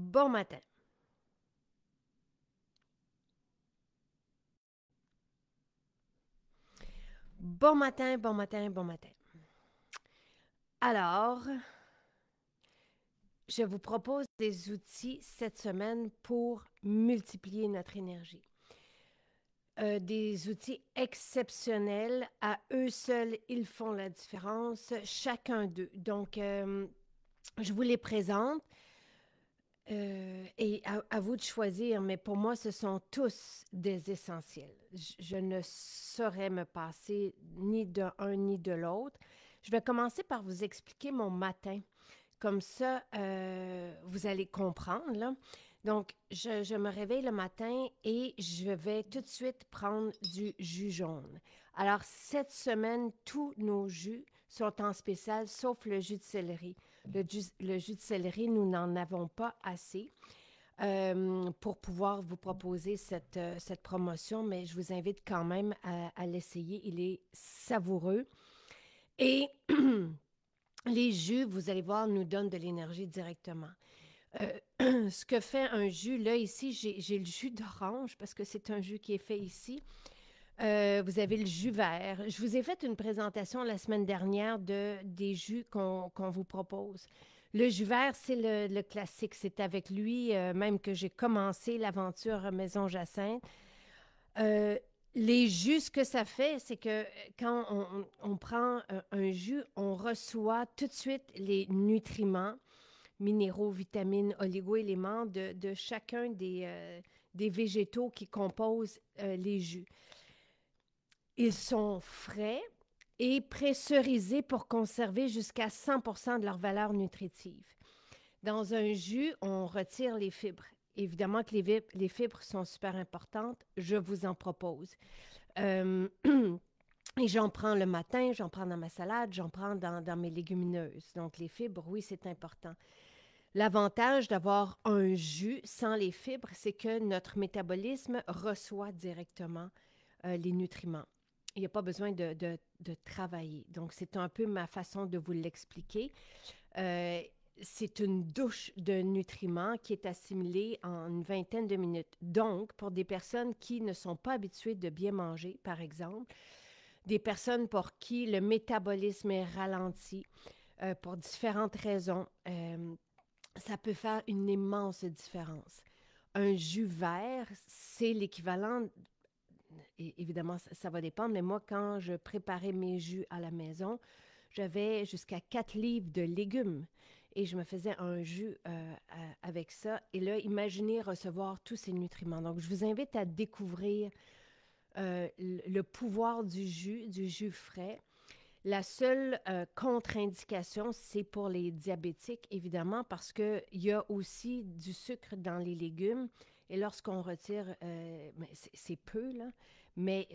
Bon matin. Bon matin, bon matin, bon matin. Alors, je vous propose des outils cette semaine pour multiplier notre énergie. Des outils exceptionnels. À eux seuls, ils font la différence, chacun d'eux. Donc, je vous les présente et à vous de choisir, mais pour moi, ce sont tous des essentiels. Je ne saurais me passer ni d'un ni de l'autre. Je vais commencer par vous expliquer mon matin. Comme ça, vous allez comprendre, là. Donc, je me réveille le matin et je vais tout de suite prendre du jus jaune. Alors, cette semaine, tous nos jus sont en spécial, sauf le jus de céleri. Le jus de céleri, nous n'en avons pas assez pour pouvoir vous proposer cette promotion, mais je vous invite quand même à l'essayer. Il est savoureux. Et les jus, vous allez voir, nous donnent de l'énergie directement. Ce que fait un jus, là, ici, j'ai le jus d'orange parce que c'est un jus qui est fait ici. Vous avez le jus vert. Je vous ai fait une présentation la semaine dernière des jus qu'on vous propose. Le jus vert, c'est le classique. C'est avec lui même que j'ai commencé l'aventure Maison Jacinthe. Euh, les jus, ce que ça fait, c'est que quand on prend un jus, on reçoit tout de suite les nutriments, minéraux, vitamines, oligo-éléments de chacun des végétaux qui composent les jus. Ils sont frais et pressurisés pour conserver jusqu'à 100% de leur valeur nutritive. Dans un jus, on retire les fibres. Évidemment que les fibres sont super importantes. Je vous en propose. Euh, et j'en prends le matin, j'en prends dans ma salade, j'en prends dans mes légumineuses. Donc, les fibres, oui, c'est important. L'avantage d'avoir un jus sans les fibres, c'est que notre métabolisme reçoit directement les nutriments. Il n'y a pas besoin de travailler. Donc, c'est un peu ma façon de vous l'expliquer. Euh, c'est une douche de nutriments qui est assimilée en une vingtaine de minutes. Donc, pour des personnes qui ne sont pas habituées de bien manger, par exemple, des personnes pour qui le métabolisme est ralenti pour différentes raisons, ça peut faire une immense différence. Un jus vert, c'est l'équivalent, et évidemment, ça va dépendre, mais moi, quand je préparais mes jus à la maison, j'avais jusqu'à 4 livres de légumes et je me faisais un jus avec ça. Et là, imaginez recevoir tous ces nutriments. Donc, je vous invite à découvrir le pouvoir du jus frais. La seule contre-indication, c'est pour les diabétiques, évidemment, parce qu'il y a aussi du sucre dans les légumes. Et lorsqu'on retire, c'est peu, là, mais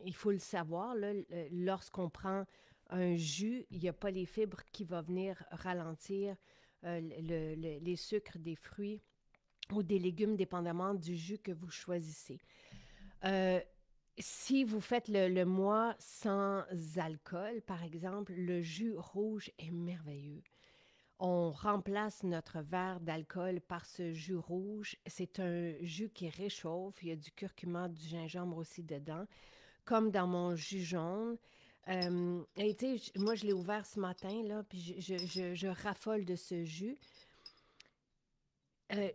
il faut le savoir, là, lorsqu'on prend un jus, il n'y a pas les fibres qui vont venir ralentir les sucres des fruits ou des légumes, dépendamment du jus que vous choisissez. Euh, Si vous faites le mois sans alcool, par exemple, le jus rouge est merveilleux. On remplace notre verre d'alcool par ce jus rouge. C'est un jus qui réchauffe. Il y a du curcuma, du gingembre aussi dedans, comme dans mon jus jaune. Et tu sais, moi, je l'ai ouvert ce matin, là, puis je raffole de ce jus.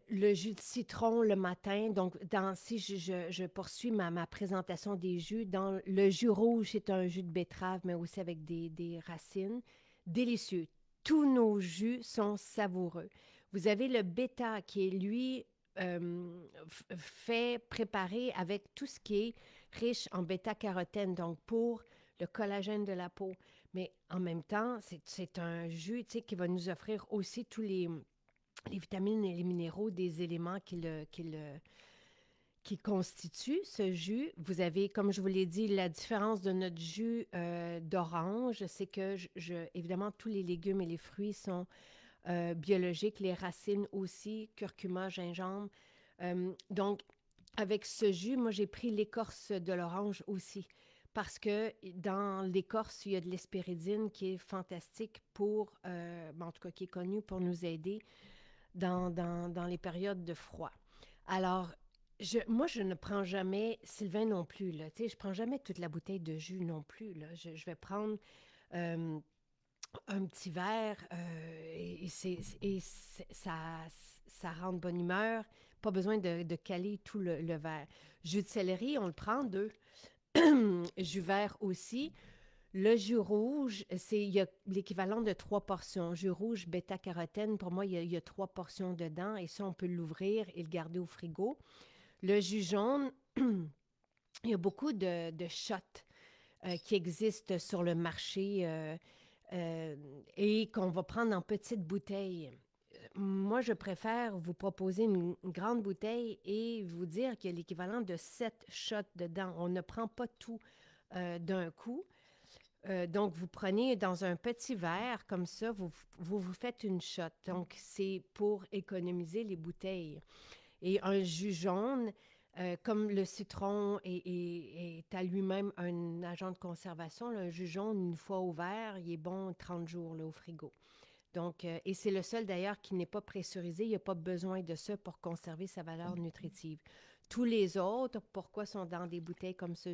Le jus de citron le matin. Donc, si je poursuis ma présentation des jus, dans le jus rouge, c'est un jus de betterave, mais aussi avec des racines. Délicieux. Tous nos jus sont savoureux. Vous avez le bêta qui est, lui, fait préparer avec tout ce qui est riche en bêta-carotène, donc pour le collagène de la peau. Mais en même temps, c'est un jus, tu sais, qui va nous offrir aussi tous les vitamines et les minéraux des éléments qui constituent ce jus. Vous avez, comme je vous l'ai dit, la différence de notre jus d'orange, c'est que, évidemment, tous les légumes et les fruits sont biologiques, les racines aussi, curcuma, gingembre. Donc, avec ce jus, moi, j'ai pris l'écorce de l'orange aussi. Parce que dans l'écorce, il y a de l'hespéridine qui est fantastique pour, en tout cas, qui est connue pour nous aider dans les périodes de froid. Alors, moi, je ne prends jamais, Sylvain non plus, là, tu sais, je prends jamais toute la bouteille de jus non plus, là. Je vais prendre euh, un petit verre ça rend de bonne humeur. Pas besoin de caler tout le verre. Jus de céleri, on le prend deux. Jus vert aussi. Le jus rouge, il y a l'équivalent de 3 portions. Jus rouge, bêta-carotène, pour moi, il y a 3 portions dedans. Et ça, on peut l'ouvrir et le garder au frigo. Le jus jaune, il y a beaucoup de shots qui existent sur le marché et qu'on va prendre en petites bouteilles. Moi, je préfère vous proposer une grande bouteille et vous dire qu'il y a l'équivalent de 7 shots dedans. On ne prend pas tout d'un coup. Donc, vous prenez dans un petit verre comme ça, vous faites une shot. Donc, c'est pour économiser les bouteilles. Et un jus jaune, comme le citron est à lui-même un agent de conservation, là, un jus jaune, une fois ouvert, il est bon 30 jours là, au frigo. Donc, et c'est le seul d'ailleurs qui n'est pas pressurisé. Il n'y a pas besoin de ça pour conserver sa valeur nutritive. Tous les autres, pourquoi sont dans des bouteilles comme ça?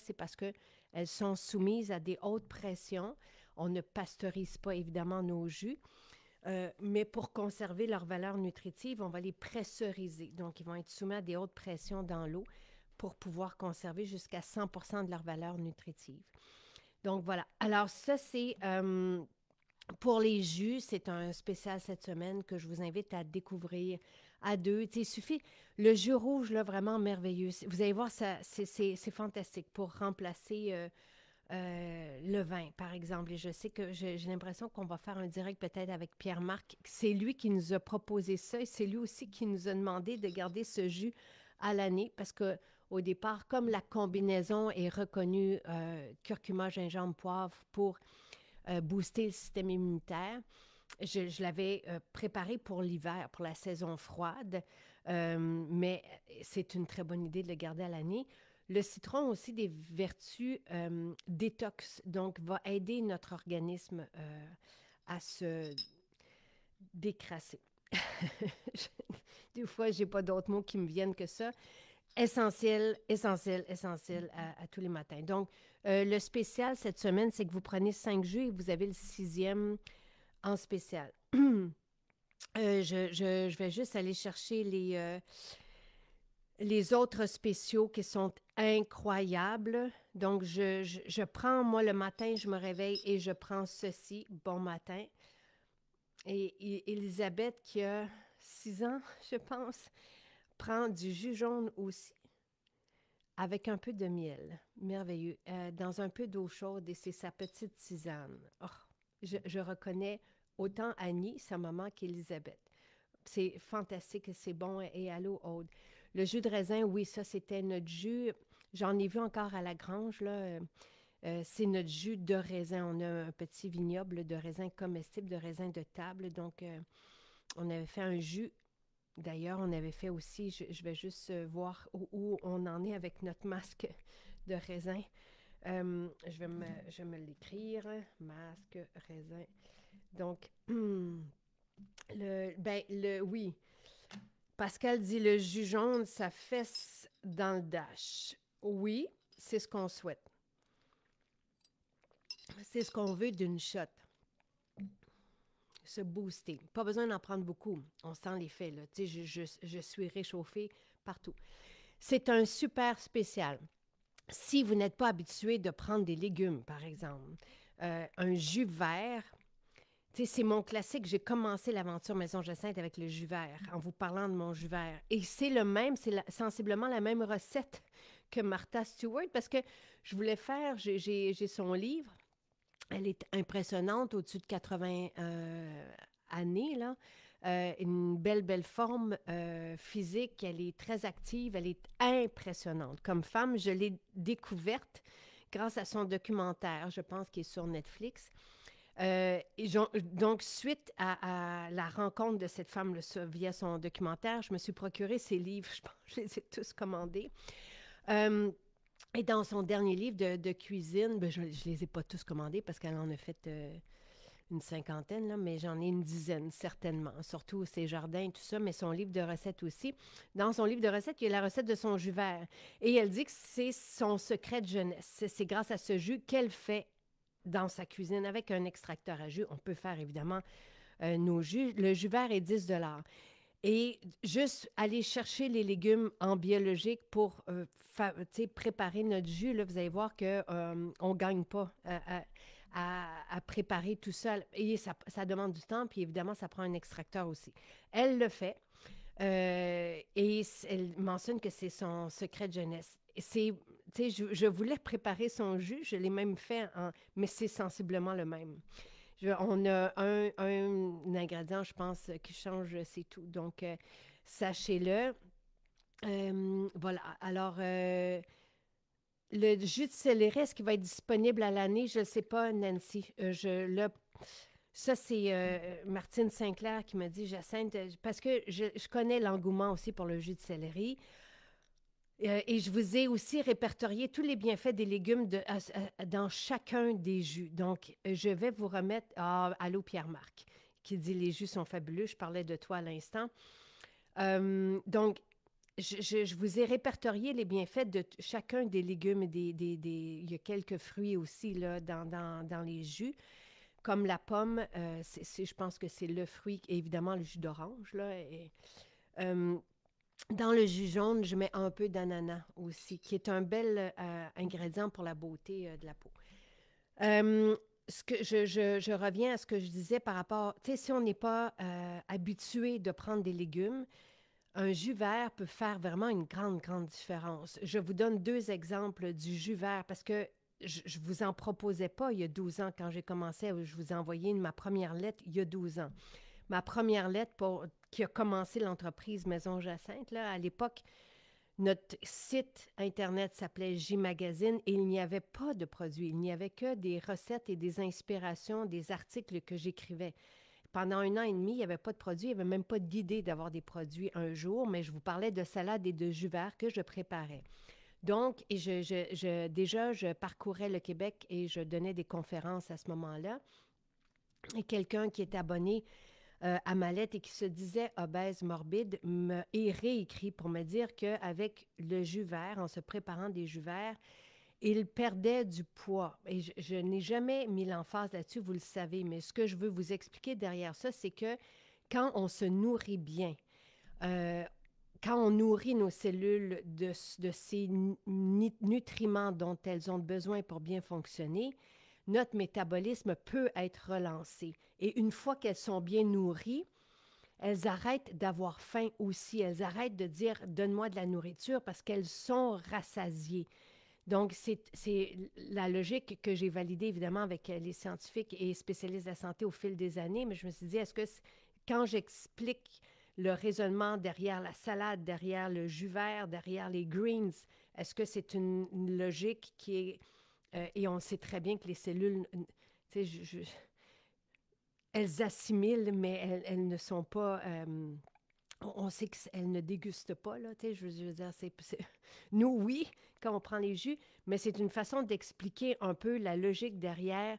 C'est parce qu'elles sont soumises à des hautes pressions. On ne pasteurise pas évidemment nos jus, mais pour conserver leur valeur nutritive, on va les pressuriser. Donc, ils vont être soumis à des hautes pressions dans l'eau pour pouvoir conserver jusqu'à 100 de leur valeur nutritive. Donc, voilà. Alors, ça, c'est pour les jus, c'est un spécial cette semaine que je vous invite à découvrir à deux. Tu sais, il suffit, le jus rouge, là, vraiment merveilleux. Vous allez voir, ça, c'est fantastique pour remplacer le vin, par exemple. Et je sais que j'ai l'impression qu'on va faire un direct peut-être avec Pierre-Marc. C'est lui qui nous a proposé ça et c'est lui aussi qui nous a demandé de garder ce jus à l'année parce que au départ, comme la combinaison est reconnue curcuma, gingembre, poivre pour booster le système immunitaire. Je l'avais préparé pour l'hiver, pour la saison froide, mais c'est une très bonne idée de le garder à l'année. Le citron a aussi des vertus détox, donc va aider notre organisme à se décrasser. Des fois, je n'ai pas d'autres mots qui me viennent que ça. Essentiel, essentiel, essentiel à tous les matins. Donc, le spécial cette semaine, c'est que vous prenez 5 jus et vous avez le sixième en spécial. Je vais juste aller chercher les autres spéciaux qui sont incroyables. Donc, je prends, moi, le matin, je me réveille et je prends ceci, bon matin. Et Elisabeth, qui a 6 ans, je pense, prend du jus jaune aussi, avec un peu de miel. Merveilleux. Dans un peu d'eau chaude et c'est sa petite tisane. Oh, je reconnais autant Annie, sa maman, qu'Elisabeth. C'est fantastique et c'est bon et à l'eau haute. Le jus de raisin, oui, ça, c'était notre jus. J'en ai vu encore à la grange, là. C'est notre jus de raisin. On a un petit vignoble de raisin comestible, de raisin de table. Donc, on avait fait un jus. D'ailleurs, on avait fait aussi, je vais juste voir où on en est avec notre masque de raisin. Je vais me l'écrire. Masque, raisin. Donc, oui. Pascal dit le jus jaune, ça fesse dans le dash. Oui, c'est ce qu'on souhaite. C'est ce qu'on veut d'une shot. Se booster. Pas besoin d'en prendre beaucoup. On sent l'effet, là. Tu sais, je suis réchauffée partout. C'est un super spécial. Si vous n'êtes pas habitué de prendre des légumes, par exemple, un jus vert, tu sais, c'est mon classique. J'ai commencé l'aventure Maison Jacinthe avec le jus vert, en vous parlant de mon jus vert. Et c'est le même, sensiblement la même recette que Martha Stewart, parce que je voulais faire, j'ai son livre, elle est impressionnante, au-dessus de 80 années, là. Une belle, belle forme physique. Elle est très active. Elle est impressionnante. Comme femme, je l'ai découverte grâce à son documentaire, je pense, qui est sur Netflix. Donc, suite à la rencontre de cette femme via son documentaire, je me suis procuré ses livres. Je pense que je les ai tous commandés. Et dans son dernier livre de cuisine, je ne les ai pas tous commandés parce qu'elle en a fait une cinquantaine, là, mais j'en ai une dizaine, certainement. Surtout ses jardins, tout ça, mais son livre de recettes aussi. Dans son livre de recettes, il y a la recette de son jus vert. Et elle dit que c'est son secret de jeunesse. C'est grâce à ce jus qu'elle fait dans sa cuisine avec un extracteur à jus. On peut faire évidemment nos jus. Le jus vert est 10 $. Et juste aller chercher les légumes en biologique pour préparer notre jus, là, vous allez voir qu'on ne gagne pas à préparer tout ça. Et ça demande du temps, puis évidemment, ça prend un extracteur aussi. Elle le fait et elle mentionne que c'est son secret de jeunesse. Je voulais préparer son jus, je l'ai même fait, mais c'est sensiblement le même. On a un ingrédient, je pense, qui change, c'est tout. Donc, sachez-le. Voilà. Alors, le jus de céleri, est-ce qu'il va être disponible à l'année? Je ne sais pas, Nancy. Ça, c'est Martine Sinclair qui m'a dit, Jacinthe, parce que je connais l'engouement aussi pour le jus de céleri. Et je vous ai aussi répertorié tous les bienfaits des légumes dans chacun des jus. Donc, je vais vous remettre... Ah, allô, Pierre-Marc, qui dit les jus sont fabuleux. Je parlais de toi à l'instant. Donc, je vous ai répertorié les bienfaits de chacun des légumes. Il y a quelques fruits aussi là, dans les jus, comme la pomme. Je pense que c'est le fruit, évidemment, le jus d'orange. Là, dans le jus jaune, je mets un peu d'ananas aussi, qui est un bel ingrédient pour la beauté de la peau. Je reviens à ce que je disais par rapport, tu sais, si on n'est pas habitué de prendre des légumes, un jus vert peut faire vraiment une grande, grande différence. Je vous donne 2 exemples du jus vert parce que je ne vous en proposais pas il y a 12 ans quand j'ai commencé. Je vous ai envoyé ma première lettre il y a 12 ans. Ma première lettre qui a commencé l'entreprise Maison Jacinthe, là, à l'époque, notre site Internet s'appelait J-Magazine et il n'y avait pas de produits. Il n'y avait que des recettes et des inspirations, des articles que j'écrivais. Pendant 1 an et demi, il n'y avait pas de produits, il n'y avait même pas d'idée d'avoir des produits un jour, mais je vous parlais de salade et de jus vert que je préparais. Donc, déjà, je parcourais le Québec et je donnais des conférences à ce moment-là. Et quelqu'un qui était abonné à ma lettre et qui se disait obèse morbide est réécrit pour me dire qu'avec le jus vert, en se préparant des jus verts, il perdait du poids. Et je n'ai jamais mis l'emphase là-dessus, vous le savez, mais ce que je veux vous expliquer derrière ça, c'est que quand on se nourrit bien, euh, quand on nourrit nos cellules de ces nutriments dont elles ont besoin pour bien fonctionner, notre métabolisme peut être relancé. Et une fois qu'elles sont bien nourries, elles arrêtent d'avoir faim aussi. Elles arrêtent de dire « donne-moi de la nourriture » parce qu'elles sont rassasiées. Donc, c'est la logique que j'ai validée, évidemment, avec les scientifiques et spécialistes de la santé au fil des années. Mais je me suis dit, est-ce que quand j'explique le raisonnement derrière la salade, derrière le jus vert, derrière les greens, est-ce que c'est une logique qui est... et on sait très bien que les cellules, tu sais, elles assimilent, mais elles ne sont pas... on sait qu'elles ne dégustent pas, là, tu sais, je veux dire, nous, oui, quand on prend les jus, mais c'est une façon d'expliquer un peu la logique derrière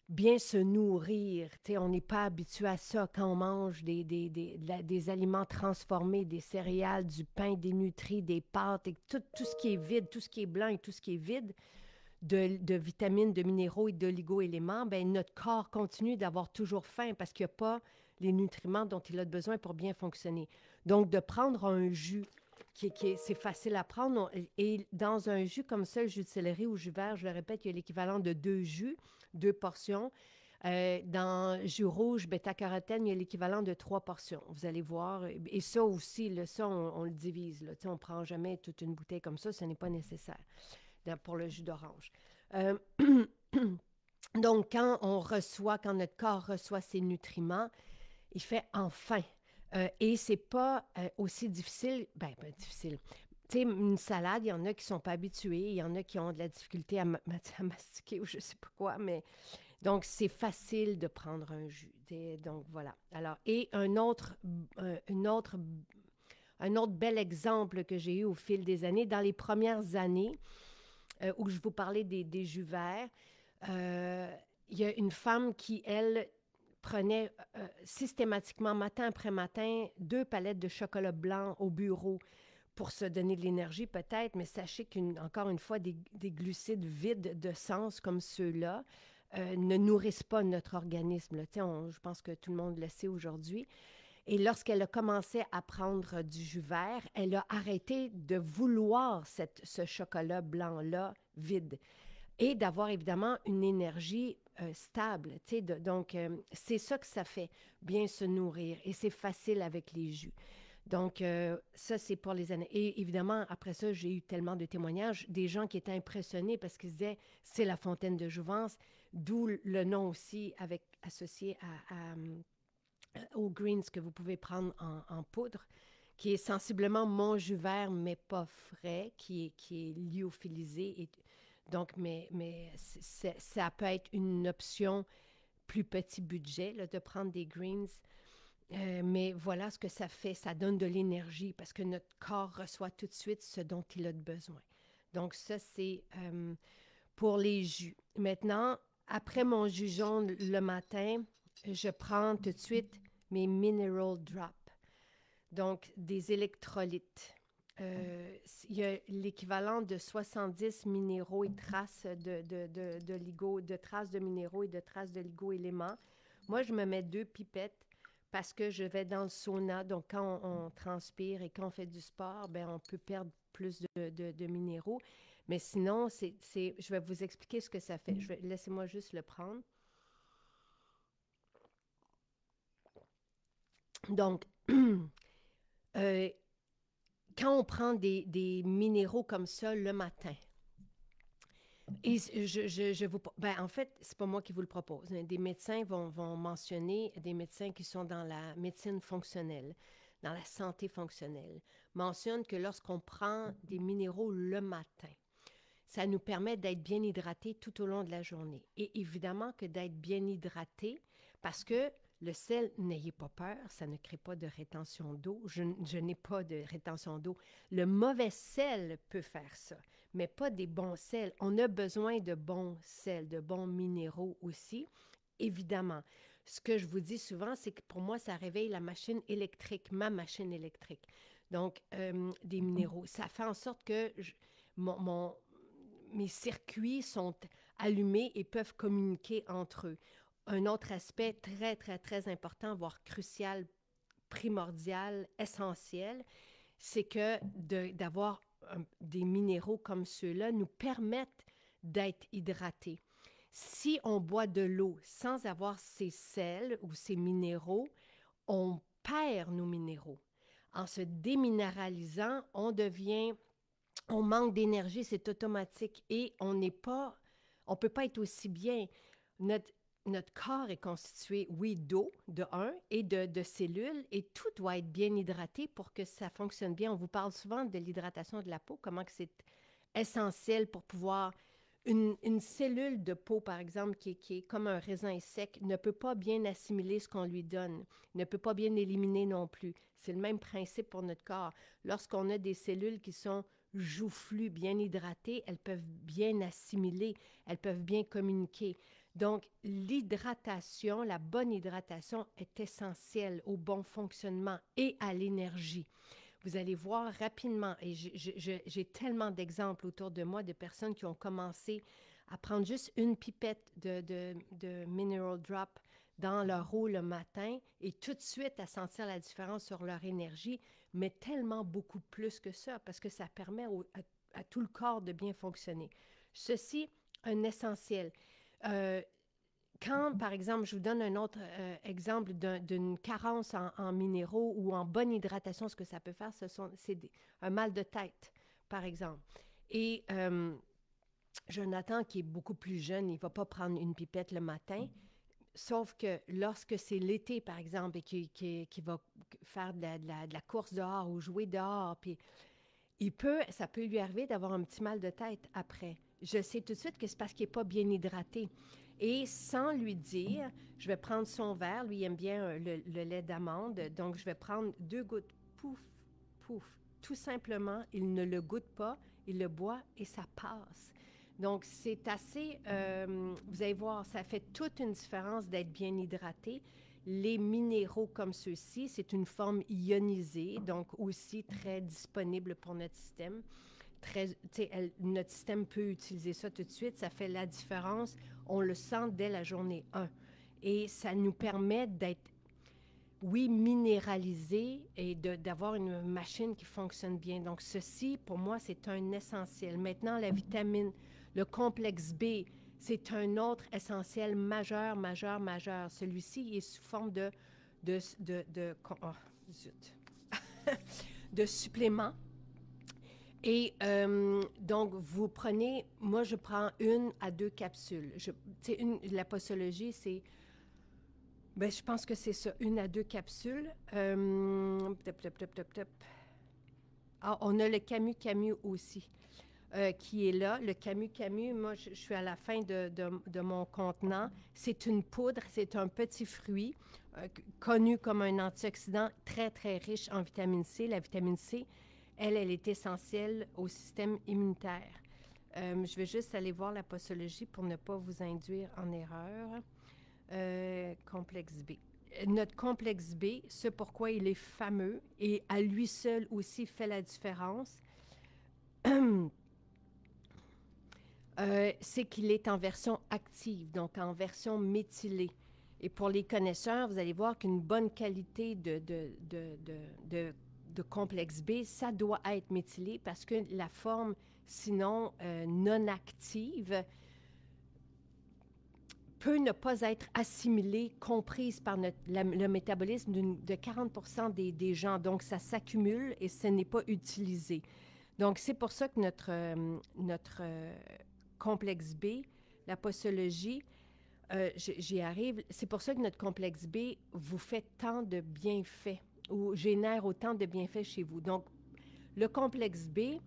bien se nourrir. Tu sais, on n'est pas habitué à ça quand on mange des aliments transformés, des céréales, du pain, des nutris, des pâtes, et tout ce qui est vide, tout ce qui est blanc et tout ce qui est vide, de vitamines, de minéraux et d'oligo-éléments, bien, notre corps continue d'avoir toujours faim parce qu'il n'y a pas les nutriments dont il a besoin pour bien fonctionner. Donc, de prendre un jus, c'est facile à prendre, et dans un jus comme ça, le jus de céleri ou jus vert, je le répète, il y a l'équivalent de 2 jus, 2 portions. Dans jus rouge, bêta-carotène, il y a l'équivalent de 3 portions. Vous allez voir. Et ça aussi, là, ça, on le divise. Là. On ne prend jamais toute une bouteille comme ça, ce n'est pas nécessaire pour le jus d'orange. Donc, quand notre corps reçoit ces nutriments, il fait enfin. Et c'est pas aussi difficile, ben difficile. Tu sais, une salade, il y en a qui sont pas habitués, il y en a qui ont de la difficulté à mastiquer ou je sais pas quoi, mais donc c'est facile de prendre un jus. Donc voilà. Alors, et un autre bel exemple que j'ai eu au fil des années, dans les premières années où je vous parlais des jus verts, il y a une femme qui, elle, prenait systématiquement, matin après matin, 2 palettes de chocolat blanc au bureau pour se donner de l'énergie peut-être, mais sachez qu'encore une fois, des glucides vides de sens comme ceux-là ne nourrissent pas notre organisme. Là. Tu sais, je pense que tout le monde le sait aujourd'hui. Et lorsqu'elle a commencé à prendre du jus vert, elle a arrêté de vouloir ce chocolat blanc-là vide et d'avoir évidemment une énergie stable. Tu sais, donc, c'est ça que ça fait, bien se nourrir. Et c'est facile avec les jus. Donc, ça, c'est pour les années. Et évidemment, après ça, j'ai eu tellement de témoignages, des gens qui étaient impressionnés parce qu'ils disaient, c'est la fontaine de jouvence, d'où le nom aussi avec, associé aux greens que vous pouvez prendre en poudre, qui est sensiblement mon jus vert, mais pas frais, qui est lyophilisé. Et, donc, mais ça peut être une option plus petit budget là, de prendre des greens. Mais voilà ce que ça fait. Ça donne de l'énergie parce que notre corps reçoit tout de suite ce dont il a besoin. Donc, ça, c'est pour les jus. Maintenant, après mon jus jaune le matin, je prends tout de suite mes mineral drops, donc des électrolytes. Il y a l'équivalent de 70 minéraux et traces de LIGO, de traces de minéraux et de traces de LIGO-éléments. Moi, je me mets 2 pipettes parce que je vais dans le sauna. Donc, quand on transpire et quand on fait du sport, ben, on peut perdre plus de minéraux. Mais sinon, je vais vous expliquer ce que ça fait. Laissez-moi juste le prendre. Donc, euh, quand on prend des minéraux comme ça le matin, et en fait, c'est pas moi qui vous le propose. Des médecins vont mentionner, des médecins qui sont dans la médecine fonctionnelle, dans la santé fonctionnelle, mentionnent que lorsqu'on prend des minéraux le matin, ça nous permet d'être bien hydraté tout au long de la journée. Et évidemment que d'être bien hydraté, parce que le sel, n'ayez pas peur, ça ne crée pas de rétention d'eau. Je n'ai pas de rétention d'eau. Le mauvais sel peut faire ça, mais pas des bons sels. On a besoin de bons sels, de bons minéraux aussi, évidemment. Ce que je vous dis souvent, c'est que pour moi, ça réveille la machine électrique, ma machine électrique. Donc, des minéraux. Ça fait en sorte que mes circuits sont allumés et peuvent communiquer entre eux. Un autre aspect très, très, très important, voire crucial, primordial, essentiel, c'est que d'avoir des minéraux comme ceux-là nous permettent d'être hydratés. Si on boit de l'eau sans avoir ces sels ou ces minéraux, on perd nos minéraux. En se déminéralisant, on manque d'énergie, c'est automatique et on peut pas être aussi bien. Notre, notre corps est constitué, oui, d'eau, de un, et de cellules, et tout doit être bien hydraté pour que ça fonctionne bien. On vous parle souvent de l'hydratation de la peau, comment que c'est essentiel pour pouvoir... Une cellule de peau, par exemple, qui est comme un raisin sec, ne peut pas bien assimiler ce qu'on lui donne, ne peut pas bien éliminer non plus. C'est le même principe pour notre corps. Lorsqu'on a des cellules qui sont joufflues, bien hydratées, elles peuvent bien assimiler, elles peuvent bien communiquer. Donc, l'hydratation, la bonne hydratation est essentielle au bon fonctionnement et à l'énergie. Vous allez voir rapidement, et j'ai tellement d'exemples autour de moi de personnes qui ont commencé à prendre juste une pipette de mineral drop dans leur eau le matin et tout de suite à sentir la différence sur leur énergie, mais tellement beaucoup plus que ça, parce que ça permet à tout le corps de bien fonctionner. Ceci, un essentiel. Euh, Quand, par exemple, je vous donne un autre exemple d'une carence en minéraux ou en bonne hydratation, ce que ça peut faire, c'est un mal de tête, par exemple. Et Jonathan, qui est beaucoup plus jeune, il ne va pas prendre une pipette le matin, sauf que lorsque c'est l'été, par exemple, et qu'il va faire de la course dehors ou jouer dehors, puis ça peut lui arriver d'avoir un petit mal de tête après. Je sais tout de suite que c'est parce qu'il n'est pas bien hydraté. Et sans lui dire, je vais prendre son verre. Lui, il aime bien le lait d'amande. Donc, je vais prendre 2 gouttes. Pouf, pouf. Tout simplement, il ne le goûte pas, il le boit et ça passe. Donc, c'est assez, vous allez voir, ça fait toute une différence d'être bien hydraté. Les minéraux comme ceux-ci, c'est une forme ionisée, donc aussi très disponible pour notre système. Notre système peut utiliser ça tout de suite. Ça fait la différence. On le sent dès la journée 1. Et ça nous permet d'être, oui, minéralisé et d'avoir une machine qui fonctionne bien. Donc, ceci, pour moi, c'est un essentiel. Maintenant, la vitamine, le complexe B, c'est un autre essentiel majeur, majeur, majeur. Celui-ci est sous forme oh, zut, de supplément. Et donc, vous prenez, moi, je prends 1 à 2 capsules. La posologie, c'est, ben, je pense que c'est ça, 1 à 2 capsules. Ah, on a le Camu aussi qui est là. Le Camu, moi, je suis à la fin de mon contenant. C'est une poudre, c'est un petit fruit connu comme un antioxydant très, très riche en vitamine C. La vitamine C, elle est essentielle au système immunitaire. Je vais juste aller voir la posologie pour ne pas vous induire en erreur. Complexe B. Notre complexe B, ce pourquoi il est fameux et à lui seul aussi fait la différence, c'est qu'il est en version active, donc en version méthylée. Et pour les connaisseurs, vous allez voir qu'une bonne qualité de complexe B, ça doit être méthylé parce que la forme, sinon non active, peut ne pas être assimilée, comprise par le métabolisme de 40% des gens. Donc, ça s'accumule et ce n'est pas utilisé. Donc, c'est pour ça que notre complexe B, la posologie, j'y arrive, c'est pour ça que notre complexe B vous fait tant de bienfaits ou génère autant de bienfaits chez vous. Donc, le complexe B,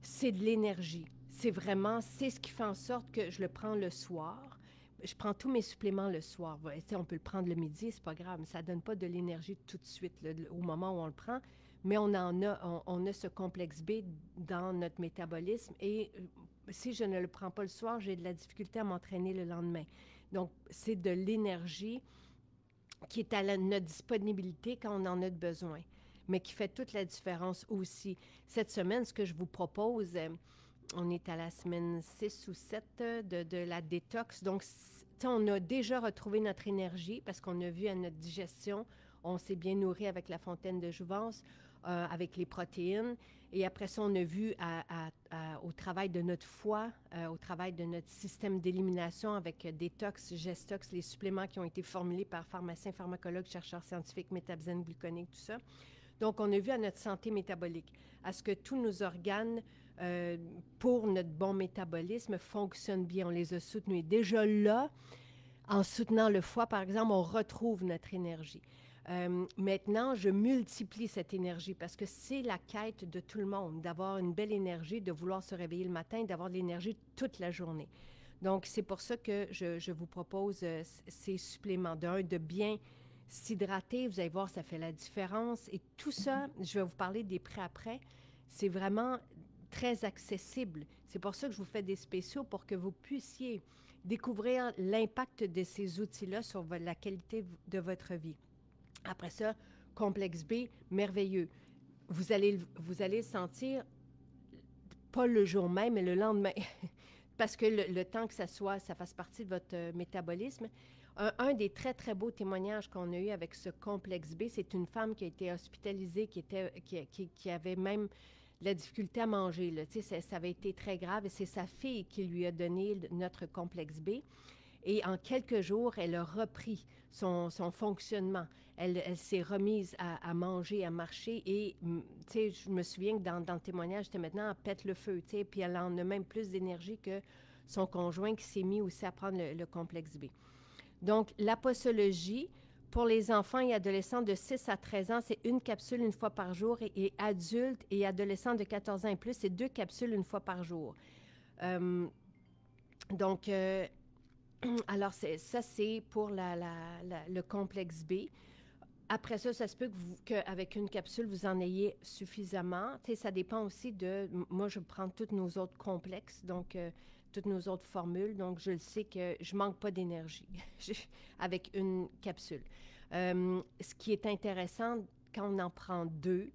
c'est de l'énergie. C'est ce qui fait en sorte que je le prends le soir. Je prends tous mes suppléments le soir. On peut le prendre le midi, c'est pas grave, mais ça donne pas de l'énergie tout de suite là, au moment où on le prend. Mais on a ce complexe B dans notre métabolisme et si je ne le prends pas le soir, j'ai de la difficulté à m'entraîner le lendemain. Donc, c'est de l'énergie qui est à notre disponibilité quand on en a besoin, mais qui fait toute la différence aussi. Cette semaine, ce que je vous propose, on est à la semaine 6 ou 7 de la détox. Donc, on a déjà retrouvé notre énergie parce qu'on a vu à notre digestion, on s'est bien nourri avec la fontaine de jouvence, avec les protéines. Et après ça, on a vu au travail de notre foie, au travail de notre système d'élimination avec Détox, Gestox, les suppléments qui ont été formulés par pharmaciens, pharmacologues, chercheurs scientifiques, métabzène, gluconique, tout ça. Donc, on a vu à notre santé métabolique, à ce que tous nos organes, pour notre bon métabolisme, fonctionnent bien. On les a soutenus. Déjà là, en soutenant le foie, par exemple, on retrouve notre énergie. Maintenant, je multiplie cette énergie parce que c'est la quête de tout le monde, d'avoir une belle énergie, de vouloir se réveiller le matin, d'avoir de l'énergie toute la journée. Donc, c'est pour ça que je vous propose ces suppléments. De bien s'hydrater, vous allez voir, ça fait la différence. Et tout ça, je vais vous parler des prêt-après, c'est vraiment très accessible. C'est pour ça que je vous fais des spéciaux pour que vous puissiez découvrir l'impact de ces outils-là sur la qualité de votre vie. Après ça, complexe B, merveilleux. Vous allez le sentir, pas le jour même, mais le lendemain. Parce que le temps que ça fasse partie de votre métabolisme. Un des très, très beaux témoignages qu'on a eu avec ce complexe B, c'est une femme qui a été hospitalisée, qui avait même la difficulté à manger. Là. Ça avait été très grave et c'est sa fille qui lui a donné notre complexe B. Et en quelques jours, elle a repris son fonctionnement. Elle s'est remise à manger, à marcher. Et, je me souviens que dans le témoignage, c'était maintenant, elle pète le feu. Puis elle en a même plus d'énergie que son conjoint qui s'est mis aussi à prendre le complexe B. Donc, la posologie, pour les enfants et adolescents de 6 à 13 ans, c'est 1 capsule 1 fois par jour. Et adultes et adolescents de 14 ans et plus, c'est 2 capsules 1 fois par jour. Donc, alors, ça, c'est pour le complexe B. Après ça, ça se peut qu'avec une capsule, vous en ayez suffisamment. Ça dépend aussi de... Moi, je prends tous nos autres complexes. Donc, toutes nos autres formules, donc je le sais que je manque pas d'énergie avec une capsule. Ce qui est intéressant quand on en prend deux,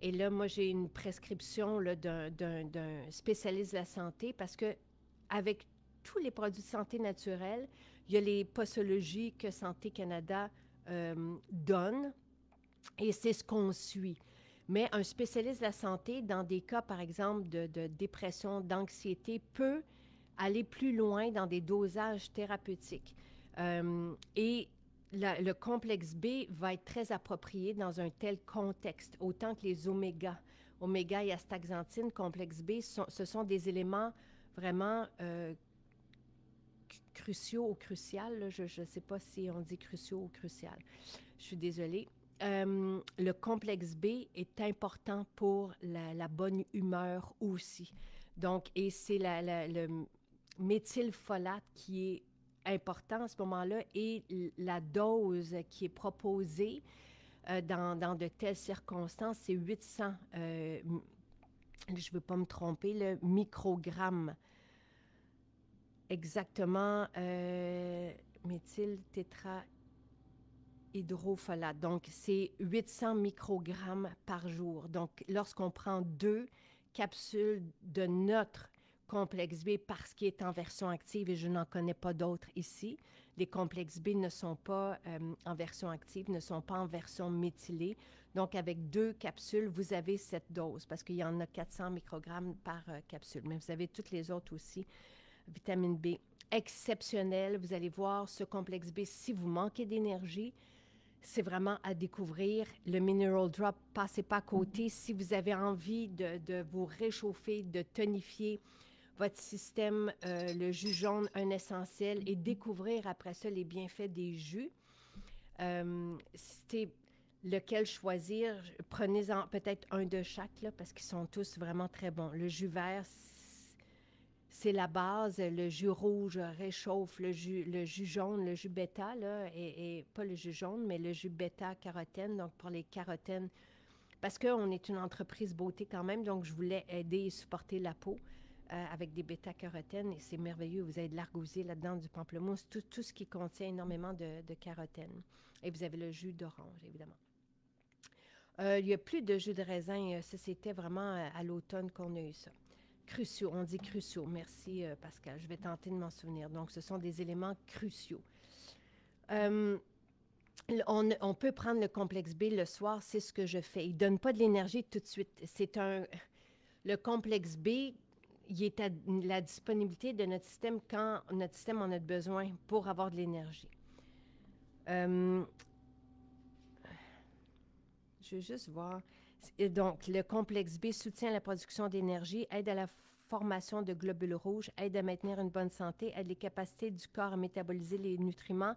et là, moi, j'ai une prescription là, d'un spécialiste de la santé parce que avec tous les produits de santé naturels, il y a les posologies que Santé Canada donne et c'est ce qu'on suit. Mais un spécialiste de la santé, dans des cas, par exemple, de dépression, d'anxiété, peut aller plus loin dans des dosages thérapeutiques. Et le complexe B va être très approprié dans un tel contexte, autant que les oméga. Oméga et astaxanthine, complexe B, ce sont des éléments vraiment cruciaux ou crucial. Là. Je ne sais pas si on dit cruciaux ou crucial. Je suis désolée. Le complexe B est important pour la bonne humeur aussi. Donc, et c'est le méthylfolate qui est important à ce moment-là et la dose qui est proposée dans de telles circonstances, c'est 800, je ne veux pas me tromper, le microgramme. Exactement, méthyltétrahydrofolate. Donc, c'est 800 microgrammes par jour. Donc, lorsqu'on prend 2 capsules de notre complexe B parce qu'il est en version active et je n'en connais pas d'autres ici, les complexes B ne sont pas en version active, ne sont pas en version méthylée. Donc, avec 2 capsules, vous avez cette dose parce qu'il y en a 400 microgrammes par capsule. Mais vous avez toutes les autres aussi. Vitamine B, exceptionnelle. Vous allez voir ce complexe B. Si vous manquez d'énergie, c'est vraiment à découvrir. Le Mineral Drop, passez pas à côté. Si vous avez envie de vous réchauffer, de tonifier votre système, le jus jaune, un essentiel, et découvrir après ça les bienfaits des jus. C'était lequel choisir. Prenez-en peut-être un de chaque, là, parce qu'ils sont tous vraiment très bons. Le jus vert, c'est la base. Le jus rouge réchauffe. Le jus jaune, le jus bêta, là, et pas le jus jaune, mais le jus bêta-carotène, donc pour les carotènes. Parce qu'on est une entreprise beauté quand même, donc je voulais aider et supporter la peau avec des bêta-carotènes. Et c'est merveilleux. Vous avez de l'argousier là-dedans, du pamplemousse, tout ce qui contient énormément de carotène. Et vous avez le jus d'orange, évidemment. Il n'y a plus de jus de raisin. Ça, c'était vraiment à l'automne qu'on a eu ça. Cruciaux, on dit cruciaux. Merci, Pascal. Je vais tenter de m'en souvenir. Donc, ce sont des éléments cruciaux. On peut prendre le complexe B le soir, c'est ce que je fais. Il ne donne pas de l'énergie tout de suite. Le complexe B, il est à la disponibilité de notre système quand notre système en a besoin pour avoir de l'énergie. Je vais juste voir. Donc, le complexe B soutient la production d'énergie, aide à la formation de globules rouges, aide à maintenir une bonne santé, aide les capacités du corps à métaboliser les nutriments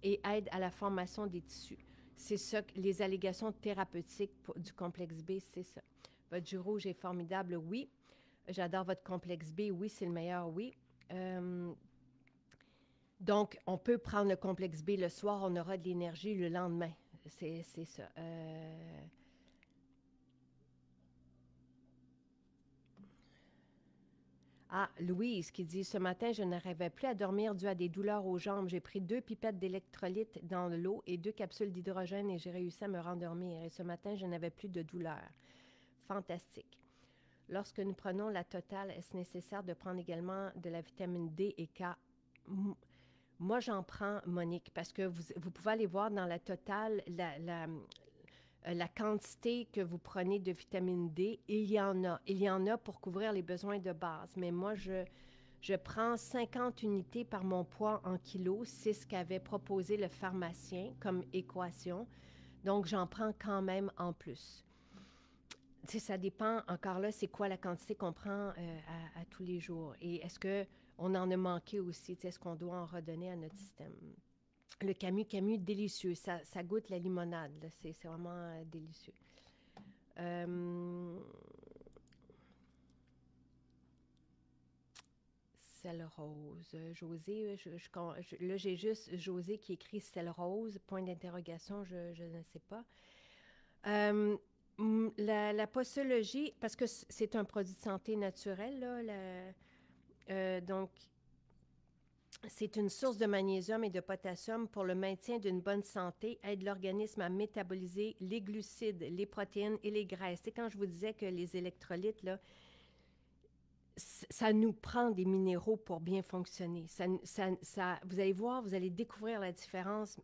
et aide à la formation des tissus. C'est ça, les allégations thérapeutiques du complexe B, c'est ça. Votre jus rouge est formidable, oui. J'adore votre complexe B, oui, c'est le meilleur, oui. Donc, on peut prendre le complexe B le soir, on aura de l'énergie le lendemain. C'est ça. Ah, Louise qui dit « Ce matin, je n'arrivais plus à dormir dû à des douleurs aux jambes. J'ai pris 2 pipettes d'électrolytes dans l'eau et 2 capsules d'hydrogène et j'ai réussi à me rendormir. Et ce matin, je n'avais plus de douleur. Fantastique. Lorsque nous prenons la totale, est-ce nécessaire de prendre également de la vitamine D et K? Moi, j'en prends, Monique, parce que vous pouvez aller voir dans la totale la quantité que vous prenez de vitamine D. Il y en a. Il y en a pour couvrir les besoins de base. Mais moi, je prends 50 unités par mon poids en kilos. C'est ce qu'avait proposé le pharmacien comme équation. Donc, j'en prends quand même en plus. Tu sais, ça dépend, encore là, c'est quoi la quantité qu'on prend à tous les jours. Et est-ce qu'on en a manqué aussi? Est-ce qu'on doit en redonner à notre système? Le Camus, délicieux. Ça goûte la limonade. C'est vraiment délicieux. Sel rose. José, là, j'ai juste José qui écrit sel rose, point d'interrogation, je ne sais pas. La posologie, parce que c'est un produit de santé naturel, là, Donc, c'est une source de magnésium et de potassium pour le maintien d'une bonne santé, aide l'organisme à métaboliser les glucides, les protéines et les graisses. C'est quand je vous disais que les électrolytes, là, ça nous prend des minéraux pour bien fonctionner. Vous allez voir, vous allez découvrir la différence.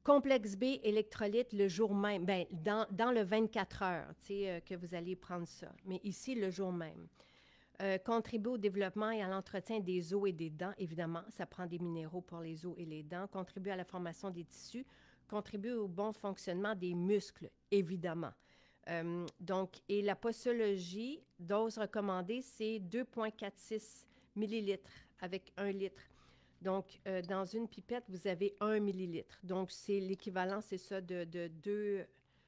Complexe B, électrolyte le jour même, ben, dans le 24 heures, que vous allez prendre ça. Mais ici, le jour même. Contribue au développement et à l'entretien des os et des dents, évidemment. Ça prend des minéraux pour les os et les dents. Contribue à la formation des tissus. Contribue au bon fonctionnement des muscles, évidemment. Donc, et la posologie, dose recommandée, c'est 2,46 millilitres avec 1 litre. Donc, dans une pipette, vous avez 1 millilitre. Donc, c'est l'équivalent, c'est ça, de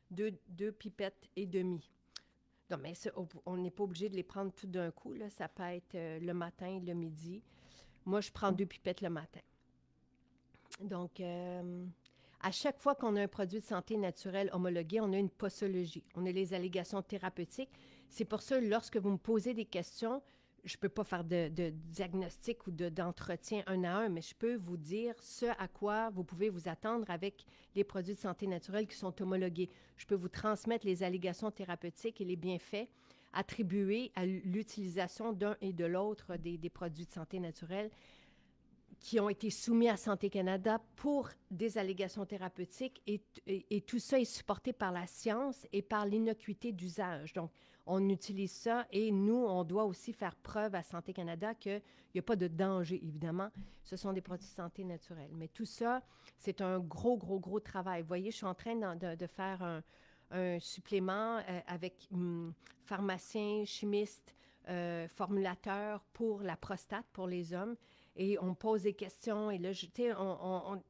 deux pipettes et demie. Non, mais ça, on n'est pas obligé de les prendre tout d'un coup, là. Ça peut être le matin, le midi. Moi, je prends 2 pipettes le matin. Donc, à chaque fois qu'on a un produit de santé naturelle homologué, on a une posologie. On a les allégations thérapeutiques. C'est pour ça, lorsque vous me posez des questions, je ne peux pas faire de diagnostic ou d'entretien un à un, mais je peux vous dire ce à quoi vous pouvez vous attendre avec les produits de santé naturelle qui sont homologués. Je peux vous transmettre les allégations thérapeutiques et les bienfaits attribués à l'utilisation d'un et de l'autre des produits de santé naturelle qui ont été soumis à Santé Canada pour des allégations thérapeutiques et tout ça est supporté par la science et par l'innocuité d'usage. Donc, on utilise ça et nous, on doit aussi faire preuve à Santé Canada qu'il n'y a pas de danger, évidemment. Ce sont des produits de santé naturels. Mais tout ça, c'est un gros travail. Vous voyez, je suis en train de faire un supplément avec pharmacien, chimiste, formulateur pour la prostate, pour les hommes. Et on pose des questions. Et là,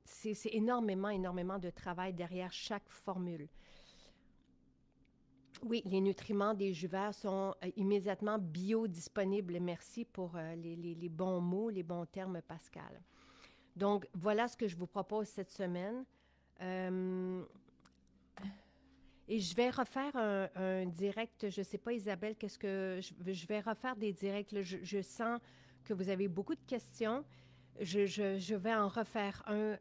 c'est énormément de travail derrière chaque formule. Oui, les nutriments des jus verts sont immédiatement biodisponibles. Merci pour les bons mots, les bons termes, Pascal. Donc, voilà ce que je vous propose cette semaine. Et je vais refaire un direct. Je ne sais pas, Isabelle, qu'est-ce que... Je vais refaire des directs. Là, je sens que vous avez beaucoup de questions. Je vais en refaire un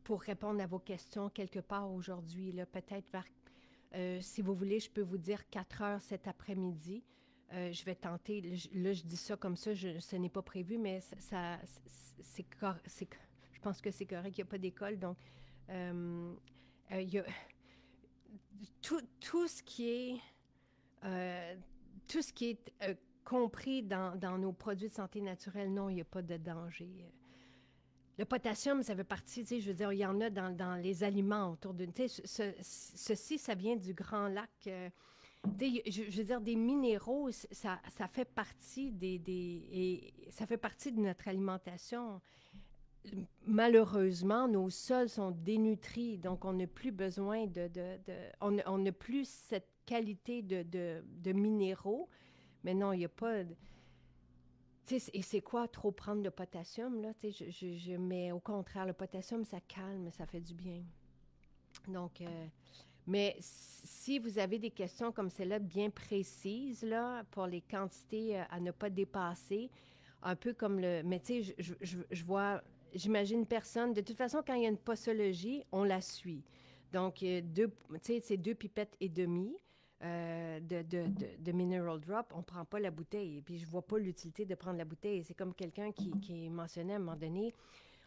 pour répondre à vos questions quelque part aujourd'hui, là, peut-être vers... si vous voulez, je peux vous dire 4 heures cet après-midi. Je vais tenter, là, je dis ça comme ça, ce n'est pas prévu, mais je pense que c'est correct, il n'y a pas d'école, donc il y a tout ce qui est, compris dans nos produits de santé naturelle, non, il n'y a pas de danger. Le potassium, ça fait partie, tu sais, je veux dire, il y en a dans les aliments autour d'une... Tu sais, ceci, ça vient du Grand Lac. Tu sais, je veux dire, des minéraux, ça fait partie ça fait partie de notre alimentation. Malheureusement, nos sols sont dénutris, donc on n'a plus besoin on n'a plus cette qualité de minéraux. Mais non, il n'y a pas... Et c'est quoi trop prendre de potassium, là? Mais au contraire, le potassium, ça calme, ça fait du bien. Donc, mais si vous avez des questions comme celle-là bien précises, là, pour les quantités à ne pas dépasser, un peu comme le... Mais tu sais, je vois... J'imagine personne... De toute façon, quand il y a une posologie, on la suit. Donc, c'est 2 pipettes et demie. De Mineral Drop, on ne prend pas la bouteille. Et puis, je ne vois pas l'utilité de prendre la bouteille. C'est comme quelqu'un qui mentionnait à un moment donné,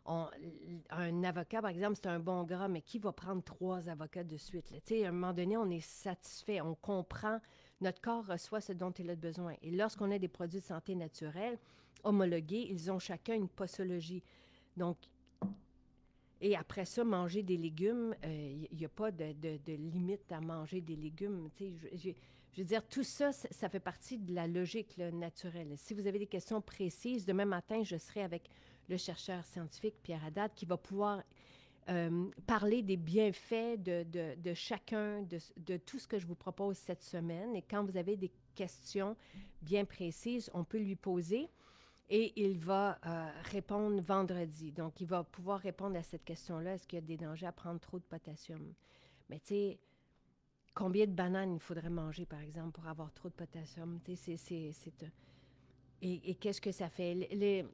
un avocat, par exemple, c'est un bon gras, mais qui va prendre 3 avocats de suite? Tu sais, à un moment donné, on est satisfait, on comprend, notre corps reçoit ce dont il a besoin. Et lorsqu'on a des produits de santé naturelle homologués, ils ont chacun une posologie. Donc, et après ça, manger des légumes, il n'y a pas de limite à manger des légumes. Tu sais, je veux dire, tout ça, ça fait partie de la logique là, naturelle. Si vous avez des questions précises, demain matin, je serai avec le chercheur scientifique Pierre Haddad qui va pouvoir parler des bienfaits de chacun, de tout ce que je vous propose cette semaine. Et quand vous avez des questions bien précises, on peut lui poser. Et il va répondre vendredi. Donc, il va pouvoir répondre à cette question-là. Est-ce qu'il y a des dangers à prendre trop de potassium? Mais tu sais, combien de bananes il faudrait manger, par exemple, pour avoir trop de potassium? Tu sais, Et qu'est-ce que ça fait?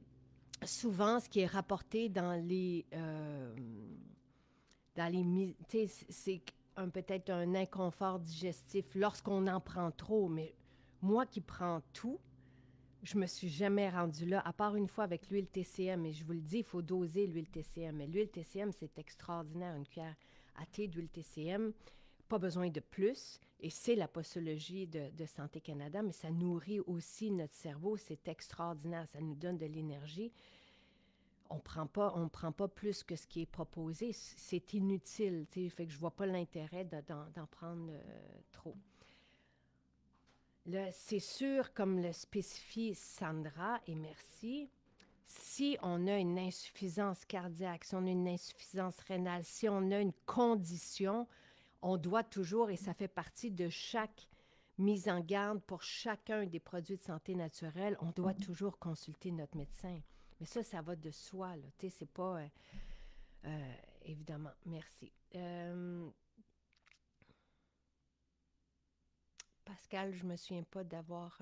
Souvent, ce qui est rapporté dans les c'est peut-être un inconfort digestif lorsqu'on en prend trop. Mais moi qui prends tout, je me suis jamais rendue là, à part une fois avec l'huile TCM. Et je vous le dis, il faut doser l'huile TCM. Mais l'huile TCM, c'est extraordinaire. Une cuillère à thé d'huile TCM, pas besoin de plus. Et c'est la posologie de Santé Canada, mais ça nourrit aussi notre cerveau. C'est extraordinaire. Ça nous donne de l'énergie. On prend pas plus que ce qui est proposé. C'est inutile. Fait que je vois pas l'intérêt d'en prendre trop. Là, c'est sûr, comme le spécifie Sandra, et merci, si on a une insuffisance cardiaque, si on a une insuffisance rénale, si on a une condition, on doit toujours, et ça fait partie de chaque mise en garde pour chacun des produits de santé naturelle, on doit toujours consulter notre médecin. Mais ça va de soi, là. Tu sais, c'est pas... évidemment, merci. Pascal, je me souviens pas d'avoir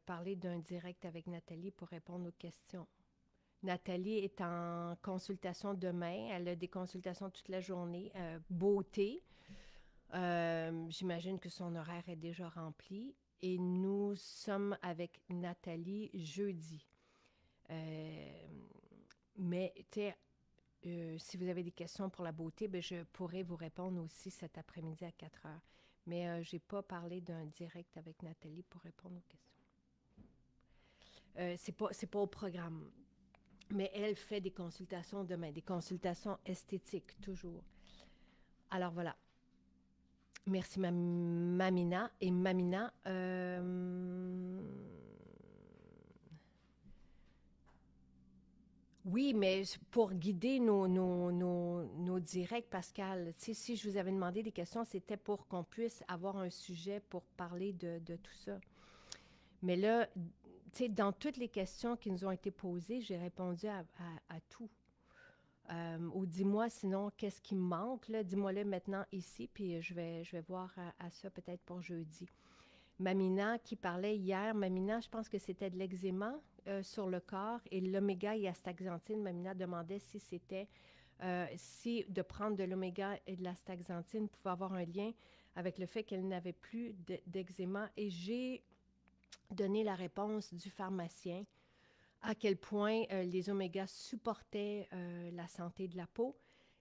parlé d'un direct avec Nathalie pour répondre aux questions. Nathalie est en consultation demain. Elle a des consultations toute la journée. Beauté. J'imagine que son horaire est déjà rempli. Et nous sommes avec Nathalie jeudi. Mais, tu sais, si vous avez des questions pour la beauté, ben, je pourrais vous répondre aussi cet après-midi à 4 heures. Mais je n'ai pas parlé d'un direct avec Nathalie pour répondre aux questions. C'est pas au programme. Mais elle fait des consultations demain, des consultations esthétiques, toujours. Alors voilà. Merci, Mamina. Et Mamina, oui, mais pour guider nos directs, Pascal, si je vous avais demandé des questions, c'était pour qu'on puisse avoir un sujet pour parler de tout ça. Mais là, tu sais, dans toutes les questions qui nous ont été posées, j'ai répondu à tout. Ou dis-moi sinon, qu'est-ce qui me manque, là? Dis-moi-le maintenant ici, puis je vais voir à ça peut-être pour jeudi. Mamina qui parlait hier, Mamina, je pense que c'était de l'eczéma sur le corps et l'oméga et astaxanthine. Mamina demandait si c'était, si de prendre de l'oméga et de l'astaxanthine pouvait avoir un lien avec le fait qu'elle n'avait plus d'eczéma. Et j'ai donné la réponse du pharmacien à quel point les omégas supportaient la santé de la peau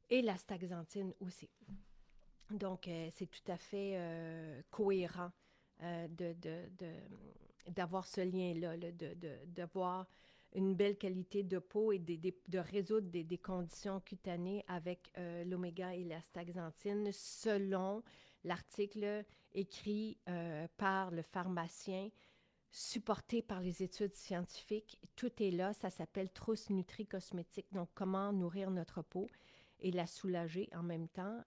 et l'astaxanthine aussi. Donc, c'est tout à fait cohérent d'avoir ce lien-là, d'avoir une belle qualité de peau et de résoudre des conditions cutanées avec l'oméga et l'astaxanthine selon l'article écrit par le pharmacien, supporté par les études scientifiques. Tout est là, ça s'appelle Trousse Nutri Cosmétique. Donc, comment nourrir notre peau et la soulager en même temps,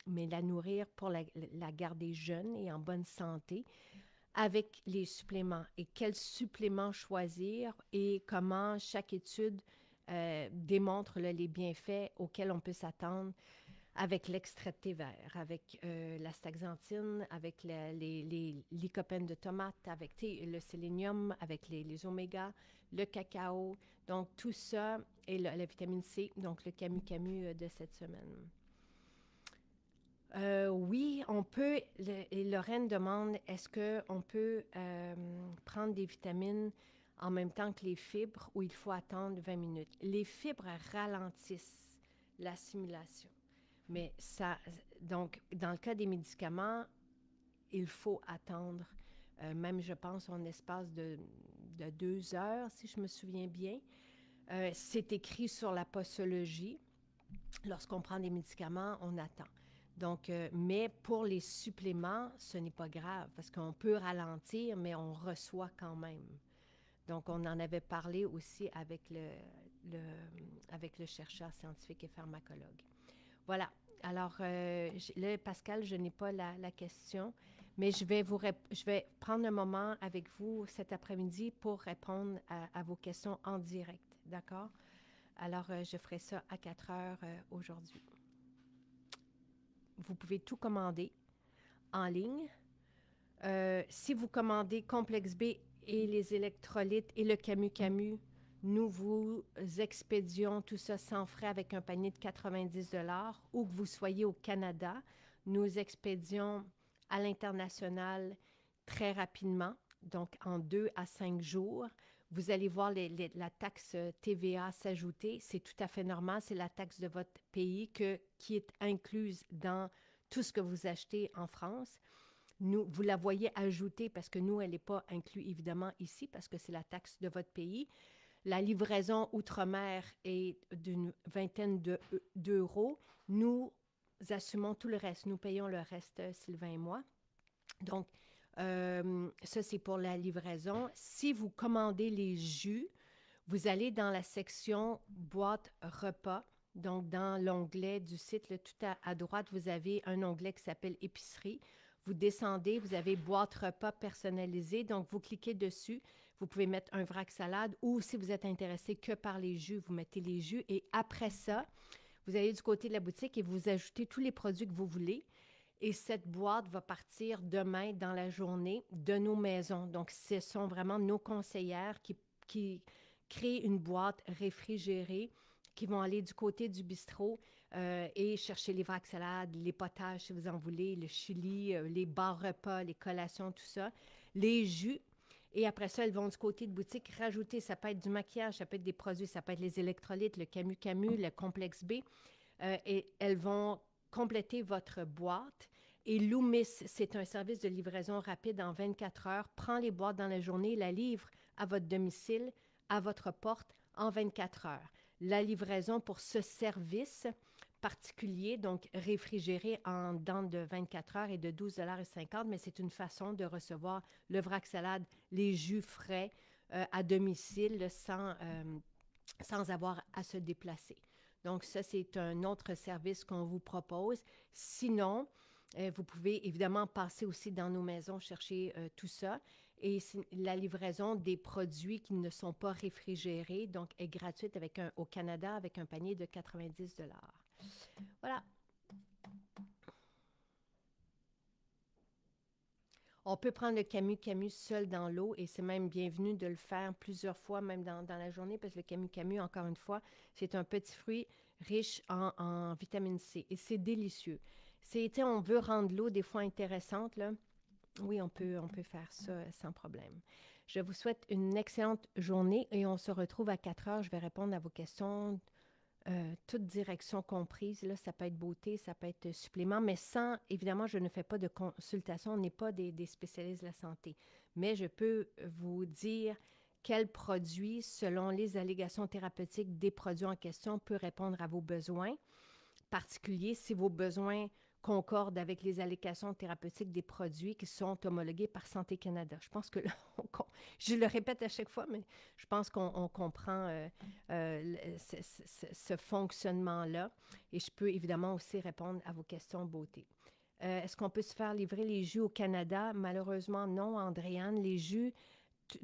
mais la nourrir pour la garder jeune et en bonne santé avec les suppléments. Et quels suppléments choisir et comment chaque étude démontre là, les bienfaits auxquels on peut s'attendre avec l'extrait de thé vert, avec l'astaxanthine, avec les lycopènes de tomate, avec le sélénium, avec les omégas, le cacao. Donc, tout ça, et la vitamine C, donc le camu-camu de cette semaine. Oui, on peut, et Lorraine demande, est-ce qu'on peut prendre des vitamines en même temps que les fibres ou il faut attendre 20 minutes? Les fibres ralentissent l'assimilation. Mais ça, donc, dans le cas des médicaments, il faut attendre, même je pense, en espace de 2 heures, si je me souviens bien. C'est écrit sur la posologie. Lorsqu'on prend des médicaments, on attend. Donc, mais pour les suppléments, ce n'est pas grave parce qu'on peut ralentir, mais on reçoit quand même. Donc, on en avait parlé aussi avec avec le chercheur scientifique et pharmacologue. Voilà. Alors, là, Pascal, je n'ai pas la question, mais je vais prendre un moment avec vous cet après-midi pour répondre à vos questions en direct. D'accord? Alors, je ferai ça à 4 heures aujourd'hui. Vous pouvez tout commander en ligne. Si vous commandez Complexe B et les électrolytes et le Camu, nous vous expédions tout ça sans frais avec un panier de 90 ou que vous soyez au Canada, nous expédions à l'international très rapidement, donc en 2 à 5 jours. Vous allez voir la taxe TVA s'ajouter. C'est tout à fait normal. C'est la taxe de votre pays qui est incluse dans tout ce que vous achetez en France. Nous, vous la voyez ajoutée parce que nous, elle n'est pas inclue évidemment ici parce que c'est la taxe de votre pays. La livraison outre-mer est d'une vingtaine d'euros. Nous assumons tout le reste. Nous payons le reste, Sylvain et moi. Donc, ça, c'est pour la livraison. Si vous commandez les jus, vous allez dans la section boîte repas. Donc, dans l'onglet du site, là, tout à droite, vous avez un onglet qui s'appelle épicerie. Vous descendez, vous avez boîte repas personnalisée. Donc, vous cliquez dessus. Vous pouvez mettre un vrac salade ou si vous êtes intéressé que par les jus, vous mettez les jus. Et après ça, vous allez du côté de la boutique et vous ajoutez tous les produits que vous voulez. Et cette boîte va partir demain dans la journée de nos maisons. Donc, ce sont vraiment nos conseillères qui créent une boîte réfrigérée qui vont aller du côté du bistrot et chercher les vracs salades, les potages si vous en voulez, le chili, les bars repas, les collations, tout ça, les jus. Et après ça, elles vont du côté de boutique rajouter, ça peut être du maquillage, ça peut être des produits, ça peut être les électrolytes, le Camu, le Complexe B. Et elles vont compléter votre boîte. Et Loomis, c'est un service de livraison rapide en 24 heures, prend les boîtes dans la journée, la livre à votre domicile, à votre porte en 24 heures. La livraison pour ce service particulier, donc réfrigéré en dedans de 24 heures et de 12,50 $, mais c'est une façon de recevoir le vrac salade, les jus frais à domicile sans avoir à se déplacer. Donc, ça, c'est un autre service qu'on vous propose. Sinon, vous pouvez évidemment passer aussi dans nos maisons chercher tout ça. Et la livraison des produits qui ne sont pas réfrigérés, donc, est gratuite au Canada avec un panier de 90 $. Voilà. On peut prendre le Camu seul dans l'eau et c'est même bienvenu de le faire plusieurs fois, même dans la journée, parce que le Camu, encore une fois, c'est un petit fruit riche en vitamine C et c'est délicieux. On veut rendre l'eau des fois intéressante, là. Oui, on peut faire ça sans problème. Je vous souhaite une excellente journée et on se retrouve à 4 heures. Je vais répondre à vos questions toutes directions comprises. Là, ça peut être beauté, ça peut être supplément, mais sans, évidemment, je ne fais pas de consultation, on n'est pas des spécialistes de la santé. Mais je peux vous dire quel produit, selon les allégations thérapeutiques des produits en question, peut répondre à vos besoins particuliers si vos besoins concordent avec les allocations thérapeutiques des produits qui sont homologués par Santé Canada. Je pense que là, je le répète à chaque fois, mais je pense qu'on comprend ce fonctionnement-là. Et je peux évidemment aussi répondre à vos questions beauté. Est-ce qu'on peut se faire livrer les jus au Canada? Malheureusement, non, Andréane. Les jus,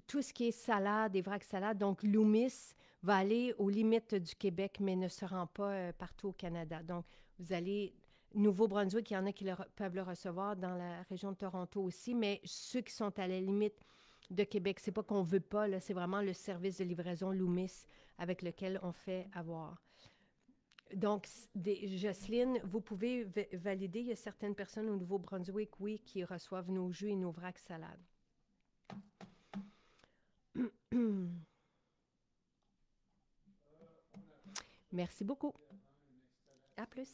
tout ce qui est salade, des vracs salades, donc Loomis va aller aux limites du Québec, mais ne se rend pas partout au Canada. Donc, vous allez Nouveau-Brunswick, il y en a qui peuvent le recevoir dans la région de Toronto aussi, mais ceux qui sont à la limite de Québec, c'est pas qu'on veut pas, là, c'est vraiment le service de livraison Loomis avec lequel on fait avoir. Donc, Jocelyne, vous pouvez valider, il y a certaines personnes au Nouveau-Brunswick, oui, qui reçoivent nos jus et nos vracs salades. Merci beaucoup. À plus.